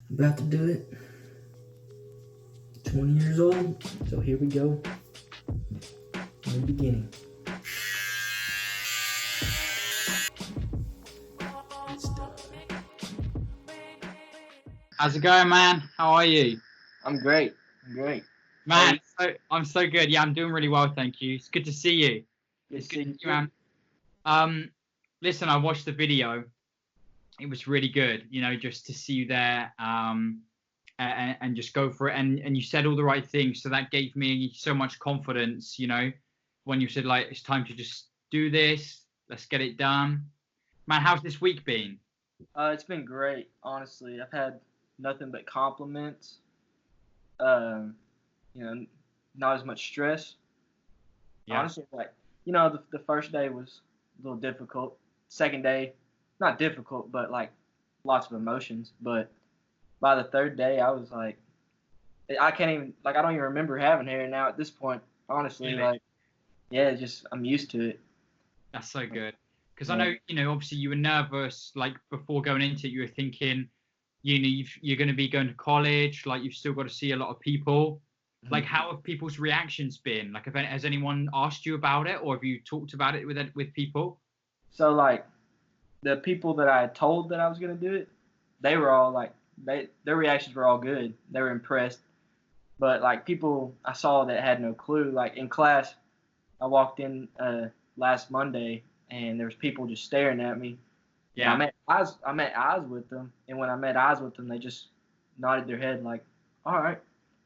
About to do it. 20 years old. So here we go. In the beginning. How's it going, man? How are you? I'm great. I'm great. Man, I'm so good. Yeah, I'm doing really well, thank you. It's good to see you. Good It's good to seeing see you, man. Listen, I watched the video. It was really good, just to see you there, and just go for it. And you said all the right things, so that gave me so much confidence, when you said, like, it's time to just do this, let's get it done. Man, how's this week been? It's been great, honestly. I've had nothing but compliments. Um, you know, not as much stress. Yeah. Honestly, like, the first day was a little difficult. Second day, not difficult, but like lots of emotions. But by the third day, I was like, I can't even, like, I don't even remember having hair now at this point. Honestly, Really? like, yeah, just I'm used to it. That's so good. Because I Yeah. know, obviously you were nervous, like before going into it, you were thinking, you're going to be going to college, like you've still got to see a lot of people. Like, Mhm. how have people's reactions been? Like, has anyone asked you about it, or have you talked about it with people? So like the people that I had told that I was gonna do it, they were all like, their reactions were all good. They were impressed. But like people I saw that had no clue, like in class, I walked in last Monday and there was people just staring at me, and Yeah. I met eyes with them, and when I met eyes with them, they just nodded their head like, all right,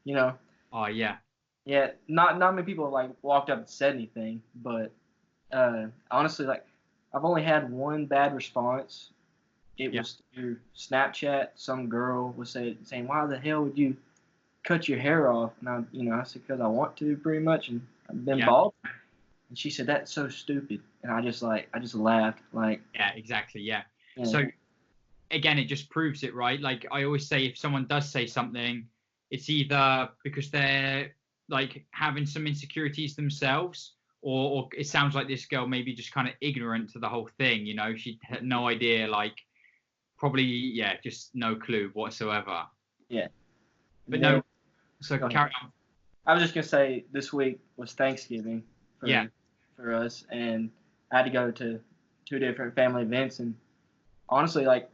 you know. Oh, yeah. Yeah, not many people like walked up and said anything, but honestly, like I've only had one bad response. It Yeah. was through Snapchat. Some girl was saying, "Why the hell would you cut your hair off?" And I said, "Because I want to, pretty much, and I've been Yeah. bald." And she said, "That's so stupid," and I just laughed, like, Yeah. Exactly. Yeah. yeah, So again, it just proves it, right? Like, I always say, if someone does say something, it's either because they're like having some insecurities themselves, or it sounds like this girl maybe just kind of ignorant to the whole thing. She had no idea, like, probably, yeah, just no clue whatsoever. yeah. But And then no, so go ahead. carry on. I was just gonna say this week was Thanksgiving Yeah. for us, and I had to go to two different family events, and honestly, like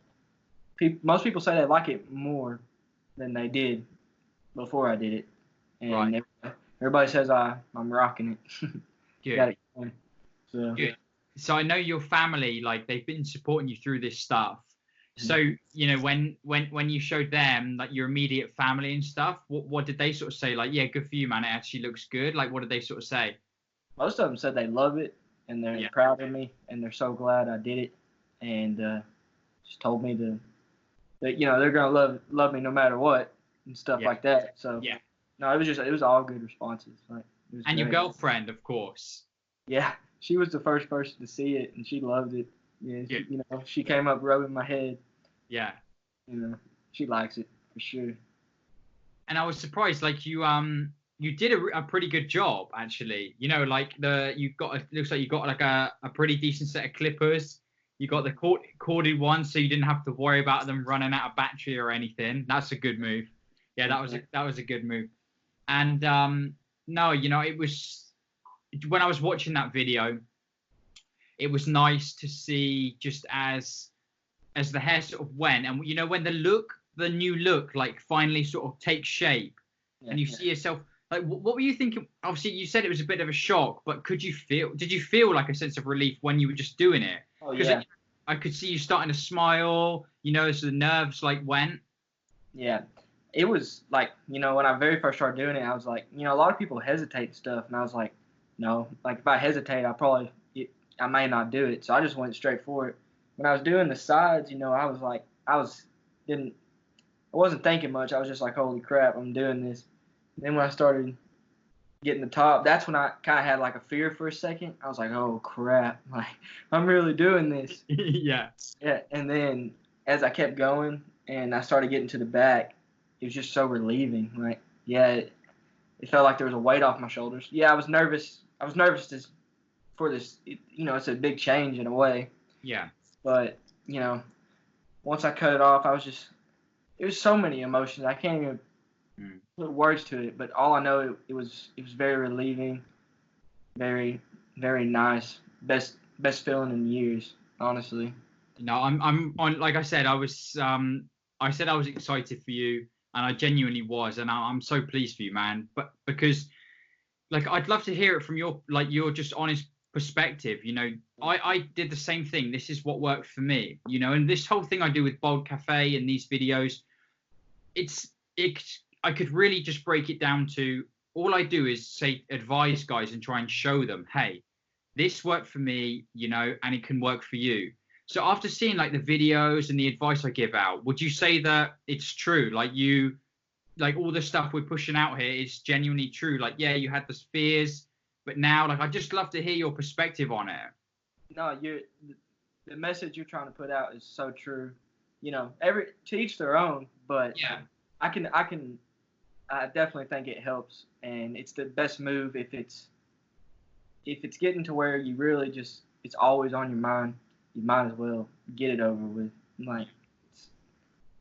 most people say they like it more than they did before I did it, Right. and everybody says I'm rocking it. Good. Got it going. So Good. So I know your family, like, they've been supporting you through this stuff. So, when you showed them, like, your immediate family and stuff, what did they sort of say? Like, yeah, good for you, man. It actually looks good. Like, what did they sort of say? most of them said they love it and they're Yeah. proud of me and they're so glad I did it, and just told me that they're gonna love me no matter what and stuff Yeah. like that. So Yeah. no, it was all good responses. Like it was And your great. girlfriend, of course. Yeah, she was the first person to see it and she loved it. Yeah, Good. she came up rubbing my head. Yeah. You know, she likes it for sure. And I was surprised, like, you did a pretty good job, actually. Like, it looks like you got like a pretty decent set of clippers. You got the corded ones, so you didn't have to worry about them running out of battery or anything. That's a good move. Yeah, that was a good move. And no, it was, when I was watching that video, it was nice to see, just as the hair sort of went, and when the new look, like, finally sort of takes shape, Yeah, and you see yourself, like, what were you thinking? Obviously, you said it was a bit of a shock, but did you feel like a sense of relief when you were just doing it? oh Because yeah, I could see you starting to smile, as the nerves, like, went. yeah. It was like, when I very first started doing it, I was like, a lot of people hesitate and stuff, and I was like, no, like if I hesitate, I may not do it. So I just went straight for it. When I was doing the sides, I was like, didn't, I wasn't thinking much. I was just like, holy crap, I'm doing this. And then when I started getting the top, that's when I kind of had like a fear for a second. I was like, oh crap, like I'm really doing this. Yeah. Yeah, and then as I kept going and I started getting to the back, it was just so relieving. Like, yeah, it felt like there was a weight off my shoulders. Yeah, I was nervous. I was nervous for this. It's a big change in a way. Yeah. But once I cut it off, was so many emotions. I can't even put words to it. But all I know, it was very relieving, very very nice. Best feeling in years, honestly. No, I'm on. Like I said I was excited for you, and I genuinely was, and I'm so pleased for you, man. But because like I'd love to hear it from your just honest perspective. You know, I did the same thing. This is what worked for me. You know, and this whole thing I do with Baldcafe and these videos, it's I could really just break it down to all I do is say advise guys and try and show them, hey, this worked for me, you know, and it can work for you. So after seeing like the videos and the advice I give out, would you say that it's true? Like all the stuff we're pushing out here is genuinely true. Like, yeah, you had the fears, but now, like, I'd just love to hear your perspective on it. No, the message you're trying to put out is so true. You know, to each their own, but Yeah. I definitely think it helps, and it's the best move if it's getting to where you really just it's always on your mind. You might as well get it over with. Like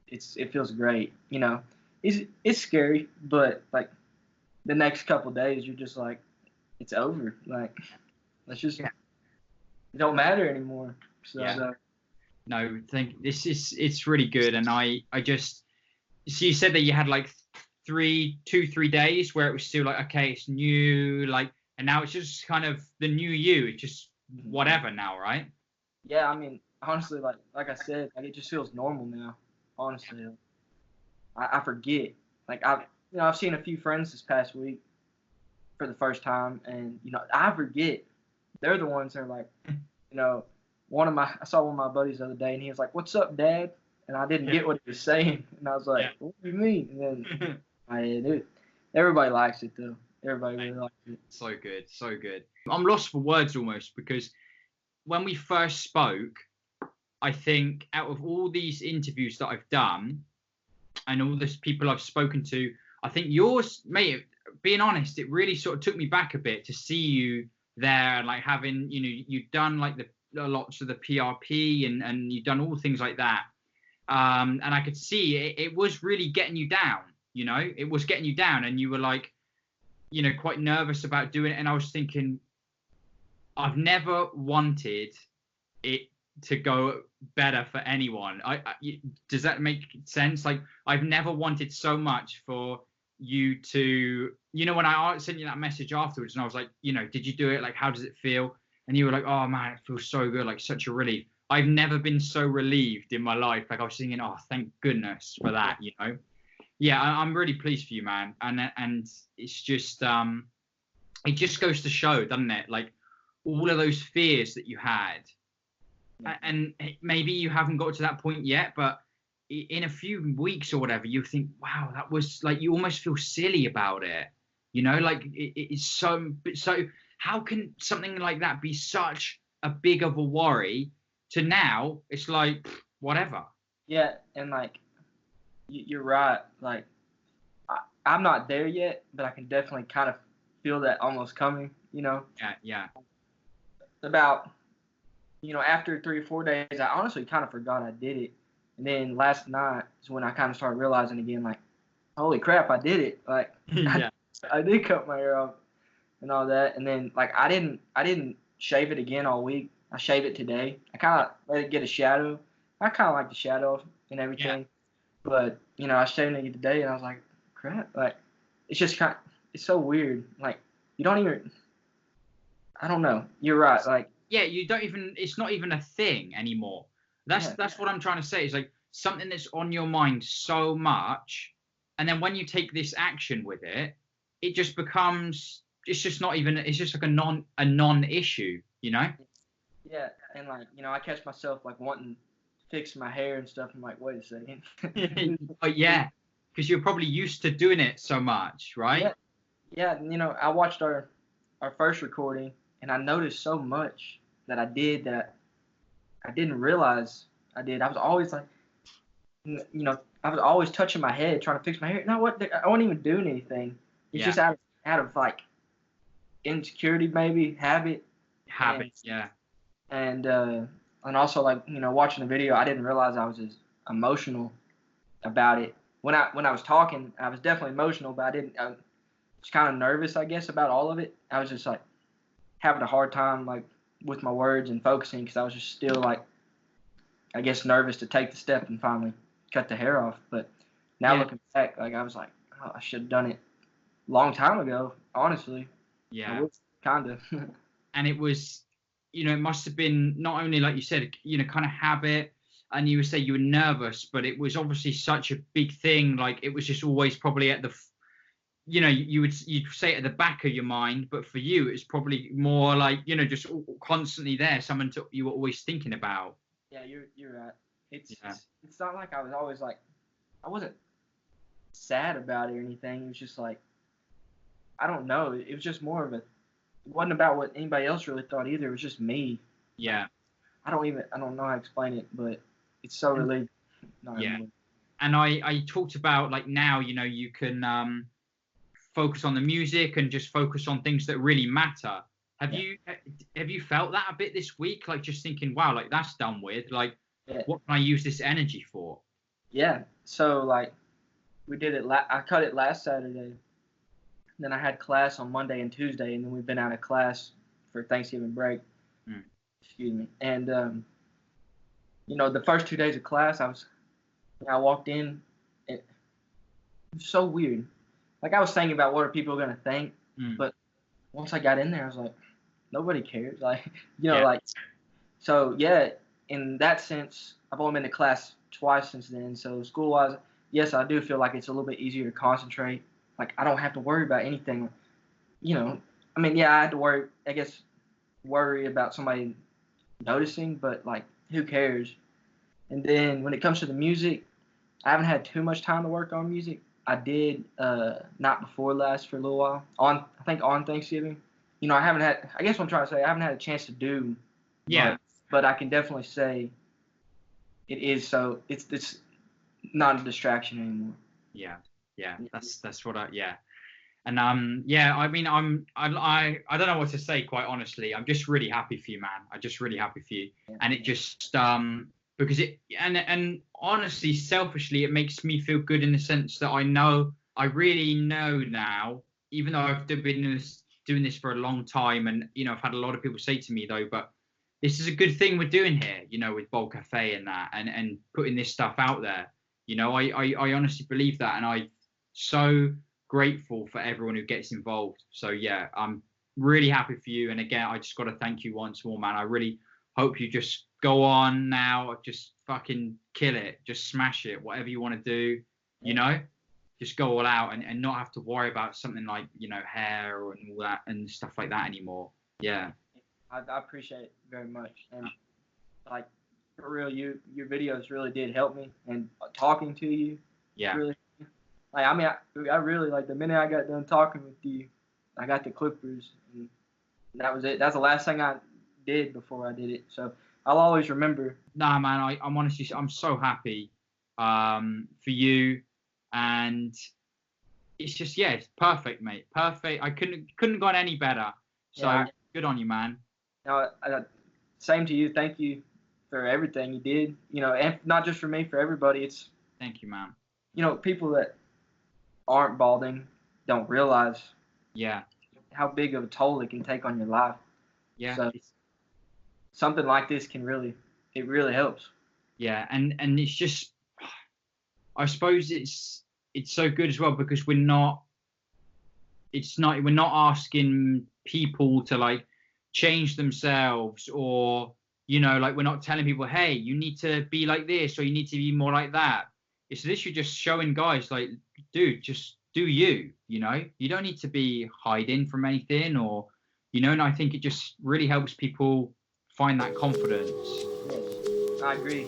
it feels great. You know, it's scary, but like the next couple days, you're just like it's over. Like let's just it don't matter anymore. So. Yeah. No, it's really good, and I just so you said that you had like 3 days where it was still like okay, it's new, like, and now it's just kind of the new you. It's just whatever now, right? Yeah, I mean, honestly, like I said, like it just feels normal now. Honestly, I forget. Like I've seen a few friends this past week for the first time, and I forget. They're the ones that are like, I saw one of my buddies the other day, and he was like, "What's up, Dad?" And I didn't get what he was saying, and I was like, "What do you mean?" And then everybody likes it though. Everybody really likes it. So good, so good. I'm lost for words almost because when we first spoke, I think out of all these interviews that I've done and all these people I've spoken to, I think yours, mate, being honest, it really sort of took me back a bit to see you there, like having, you've done like lots of the PRP and you've done all things like that. And I could see it was really getting you down, it was getting you down, and you were like, quite nervous about doing it. And I was thinking, I've never wanted it to go better for anyone. Does that make sense? Like, I've never wanted so much for you to, when I sent you that message afterwards and I was like, did you do it? Like, how does it feel? And you were like, oh man, it feels so good. Like, such a relief. I've never been so relieved in my life. Like, I was thinking, oh, thank goodness for that, Yeah, I'm really pleased for you, man. And it's just, it just goes to show, doesn't it? Like, all of those fears that you had, and maybe you haven't got to that point yet, but in a few weeks or whatever, you think, wow, that was like, you almost feel silly about it, like it's so, how can something like that be such a big of a worry to now it's like, whatever. Yeah, and like, you're right. Like, I'm not there yet, but I can definitely kind of feel that almost coming, Yeah. About, after 3 or 4 days, I honestly kind of forgot I did it. And then last night is when I kind of started realizing again, like, holy crap, I did it. Like, Yeah. I did cut my hair off and all that. And then, like, I didn't shave it again all week. I shaved it today. I kind of let it get a shadow. I kind of like the shadow and everything. Yeah. But, I shaved it today, and I was like, crap. Like, it's just it's so weird. Like, you don't even, I don't know. You're right. Like, yeah, you don't even, it's not even a thing anymore. That's what I'm trying to say. It's like something that's on your mind so much, and then when you take this action with it, it just becomes, it's just not even, it's just like a non-issue, Yeah, and like, I catch myself like wanting to fix my hair and stuff. I'm like, wait a second. But yeah, because you're probably used to doing it so much, right? Yeah, I watched our first recording, and I noticed so much that I did that I didn't realize I did. I was always like, I was always touching my head trying to fix my hair. No, I wasn't even doing anything. It's just out of like insecurity, maybe habit. Yeah. And also like watching the video, I didn't realize I was as emotional about it. When I was talking, I was definitely emotional, but I was kind of nervous, I guess, about all of it. I was just like having a hard time like with my words and focusing because I was just still like, I guess, nervous to take the step and finally cut the hair off. But now looking back, like I was like, oh, I should have done it a long time ago, honestly. Yeah. I wish, kind of. And it was, it must have been not only, like you said, kind of habit, and you would say you were nervous, but it was obviously such a big thing. Like it was just always probably at the, you'd say it at the back of your mind, but for you, it's probably more like, just constantly there, someone you were always thinking about. Yeah, you're right. It's not like I was always like, I wasn't sad about it or anything. It was just like, I don't know. It was just more of a, it wasn't about what anybody else really thought either. It was just me. Yeah. I don't know how to explain it, but it's so relieving. Yeah. And I talked about like now, you can focus on the music and just focus on things that really matter. Have you felt that a bit this week? Like just thinking, wow, like that's done with. Like, what can I use this energy for? Yeah. So like, we did it. I cut it last Saturday. Then I had class on Monday and Tuesday, and then we've been out of class for Thanksgiving break. Excuse me. And the first 2 days of class, I walked in, and it was so weird. Like I was thinking about what are people gonna think, but once I got in there, I was like, nobody cares. Like like, so yeah. In that sense, I've only been to class twice since then. So school-wise, yes, I do feel like it's a little bit easier to concentrate. Like I don't have to worry about anything. I mean, yeah, I had to worry about somebody noticing, but like, who cares? And then when it comes to the music, I haven't had too much time to work on music. I did not before last for a little while. I think on Thanksgiving. I haven't had. I guess what I'm trying to say, I haven't had a chance to do. Yeah. But I can definitely say it is so. It's not a distraction anymore. Yeah. That's what And I mean, I don't know what to say, quite honestly. I'm just really happy for you, man. I'm just really happy for you. Yeah. And it just because it and honestly, selfishly, it makes me feel good in the sense that I really know now, even though I've been doing this for a long time, and I've had a lot of people say to me though, but this is a good thing we're doing here, with Baldcafe and that, and putting this stuff out there. I honestly believe that, and I'm so grateful for everyone who gets involved. So yeah, I'm really happy for you. And again, I just got to thank you once more, man. I really hope you just go on now, just fucking kill it, just smash it, whatever you want to do, just go all out and not have to worry about something like, hair and all that and stuff like that anymore. Yeah. I appreciate it very much. And like, for real, your videos really did help me, and talking to you. Yeah. Really. Like, I mean, I really, like, the minute I got done talking with you, I got the clippers, and that was it. That's the last thing I did before I did it. So I'll always remember. Nah, man, I'm honestly, I'm so happy for you, and it's just, it's perfect, mate. Perfect. I couldn't have gone any better. So good on you, man. No, same to you. Thank you for everything you did. And not just for me, for everybody. Thank you, man. People that aren't balding don't realize how big of a toll it can take on your life. Yeah. So something like this it really helps. Yeah, and it's just, I suppose it's so good as well because we're not asking people to like change themselves, or like we're not telling people, hey, you need to be like this or you need to be more like that. It's literally just showing guys like, dude, just do you. You don't need to be hiding from anything, or and I think it just really helps people find that confidence. Yes, I agree.